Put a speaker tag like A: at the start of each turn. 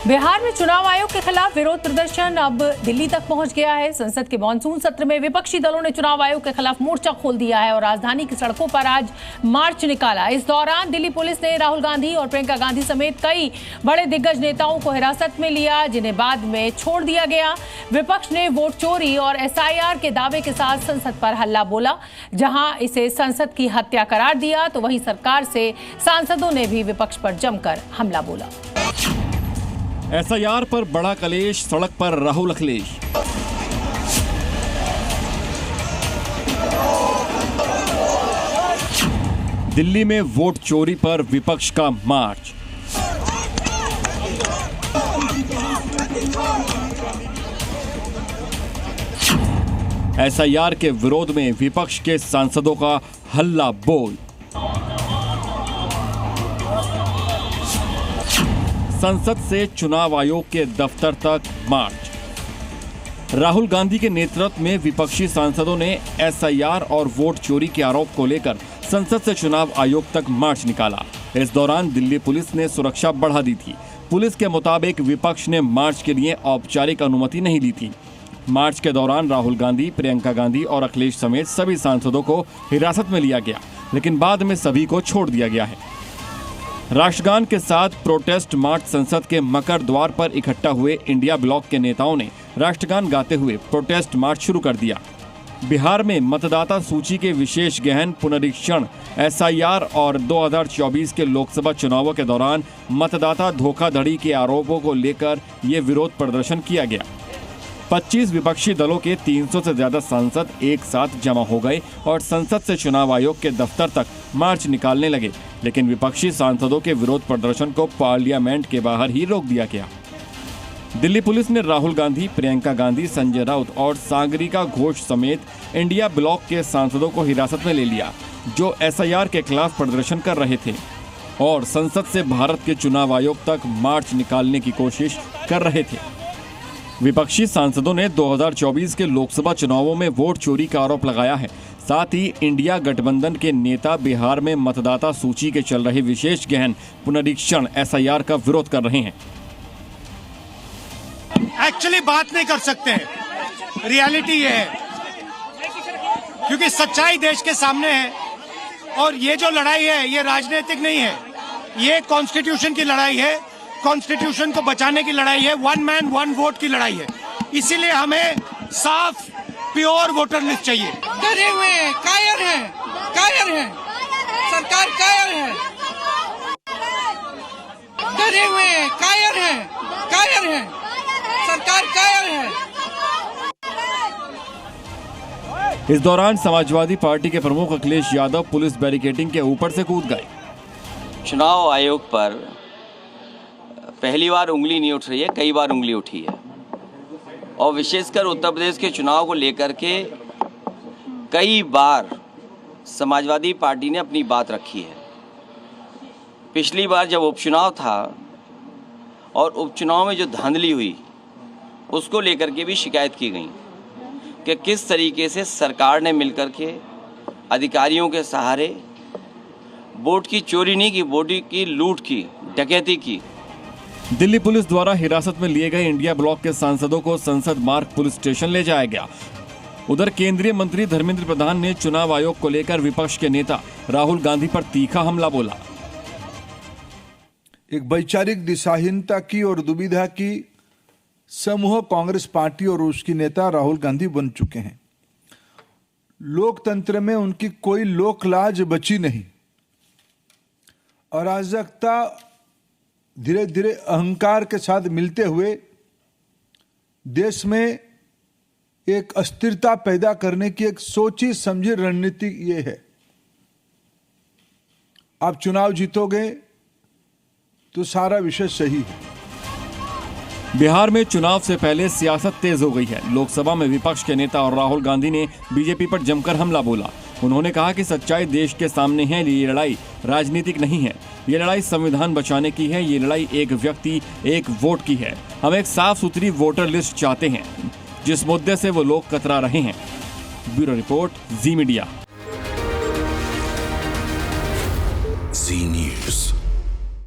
A: बिहार में चुनाव आयोग के खिलाफ विरोध प्रदर्शन अब दिल्ली तक पहुंच गया है। संसद के मानसून सत्र में विपक्षी दलों ने चुनाव आयोग के खिलाफ मोर्चा खोल दिया है और राजधानी की सड़कों पर आज मार्च निकाला। इस दौरान दिल्ली पुलिस ने राहुल गांधी और प्रियंका गांधी समेत कई बड़े दिग्गज नेताओं को हिरासत में लिया, जिन्हें बाद में छोड़ दिया गया। विपक्ष ने वोट चोरी और SIR के दावे के साथ संसद पर हल्ला बोला। जहां इसे संसद की हत्या करार दिया, तो वहीं सरकार से सांसदों ने भी विपक्ष पर जमकर हमला बोला।
B: SIR पर बड़ा कलेश, सड़क पर राहुल अखिलेश। दिल्ली में वोट चोरी पर विपक्ष का मार्च। SIR के विरोध में विपक्ष के सांसदों का हल्ला बोल। संसद से चुनाव आयोग के दफ्तर तक मार्च। राहुल गांधी के नेतृत्व में विपक्षी सांसदों ने SIR और वोट चोरी के आरोप को लेकर संसद से चुनाव आयोग तक मार्च निकाला। इस दौरान दिल्ली पुलिस ने सुरक्षा बढ़ा दी थी। पुलिस के मुताबिक विपक्ष ने मार्च के लिए औपचारिक अनुमति नहीं ली थी। मार्च के दौरान राहुल गांधी, प्रियंका गांधी और अखिलेश समेत सभी सांसदों को हिरासत में लिया गया, लेकिन बाद में सभी को छोड़ दिया गया है। राष्ट्रगान के साथ प्रोटेस्ट मार्च संसद के मकर द्वार पर इकट्ठा हुए इंडिया ब्लॉक के नेताओं ने राष्ट्रगान गाते हुए प्रोटेस्ट मार्च शुरू कर दिया। बिहार में मतदाता सूची के विशेष गहन पुनरीक्षण, SIR और 2024 के लोकसभा चुनावों के दौरान मतदाता धोखाधड़ी के आरोपों को लेकर ये विरोध प्रदर्शन किया गया। 25 विपक्षी दलों के 300 से ज्यादा सांसद एक साथ जमा हो गए और संसद से चुनाव आयोग के दफ्तर तक मार्च निकालने लगे, लेकिन विपक्षी सांसदों के विरोध प्रदर्शन को पार्लियामेंट के बाहर ही रोक दिया गया। दिल्ली पुलिस ने राहुल गांधी, प्रियंका गांधी, संजय राउत और सागरिका घोष समेत इंडिया ब्लॉक के सांसदों को हिरासत में ले लिया, जो SIR के खिलाफ प्रदर्शन कर रहे थे और संसद से भारत के चुनाव आयोग तक मार्च निकालने की कोशिश कर रहे थे। विपक्षी सांसदों ने 2024 के लोकसभा चुनावों में वोट चोरी का आरोप लगाया है। साथ ही इंडिया गठबंधन के नेता बिहार में मतदाता सूची के चल रहे विशेष गहन पुनरीक्षण SIR का विरोध कर रहे हैं।
C: एक्चुअली बात नहीं कर सकते हैं, रियलिटी ये है, क्योंकि सच्चाई देश के सामने है और ये जो लड़ाई है ये राजनीतिक नहीं है, ये कॉन्स्टिट्यूशन की लड़ाई है, कॉन्स्टिट्यूशन को बचाने की लड़ाई है, वन मैन वन वोट की लड़ाई है। इसीलिए हमें साफ प्योर वोटर लिस्ट चाहिए।
D: डरे हुए हैं, कायर हैं, सरकार कायर है, डरे हुए हैं, कायर हैं, सरकार कायर है।
B: इस दौरान समाजवादी पार्टी के प्रमुख अखिलेश यादव पुलिस बैरिकेडिंग के ऊपर से कूद गए।
E: चुनाव आयोग पर पहली बार उंगली नहीं उठ रही है, कई बार उंगली उठी है और विशेषकर उत्तर प्रदेश के चुनाव को लेकर के कई बार समाजवादी पार्टी ने अपनी बात रखी है। पिछली बार जब उपचुनाव था और उपचुनाव में जो धांधली हुई उसको लेकर के भी शिकायत की गई कि किस तरीके से सरकार ने मिलकर के अधिकारियों के सहारे वोट की चोरी नहीं की, वोट की लूट की, डकैती की।
B: दिल्ली पुलिस द्वारा हिरासत में लिए गए इंडिया ब्लॉक के सांसदों को संसद मार्ग पुलिस स्टेशन ले जाया गया। उधर केंद्रीय मंत्री धर्मेंद्र प्रधान ने चुनाव आयोग को लेकर विपक्ष के नेता राहुल गांधी पर तीखा हमला बोला।
F: एक वैचारिक दिशाहीनता की और दुविधा की समूह कांग्रेस पार्टी और उसकी नेता राहुल गांधी बन चुके हैं। लोकतंत्र में उनकी कोई लोक लाज बची नहीं। अराजकता धीरे धीरे अहंकार के साथ मिलते हुए देश में एक अस्थिरता पैदा करने की एक सोची समझी रणनीति ये है। आप चुनाव जीतोगे तो सारा विषय सही है।
B: बिहार में चुनाव से पहले सियासत तेज हो गई है। लोकसभा में विपक्ष के नेता और राहुल गांधी ने बीजेपी पर जमकर हमला बोला। उन्होंने कहा कि सच्चाई देश के सामने है, ये लड़ाई राजनीतिक नहीं है, ये लड़ाई संविधान बचाने की है, ये लड़ाई एक व्यक्ति एक वोट की है। हम एक साफ सुथरी वोटर लिस्ट चाहते हैं, जिस मुद्दे से वो लोग कतरा रहे हैं। ब्यूरो रिपोर्ट, जी मीडिया।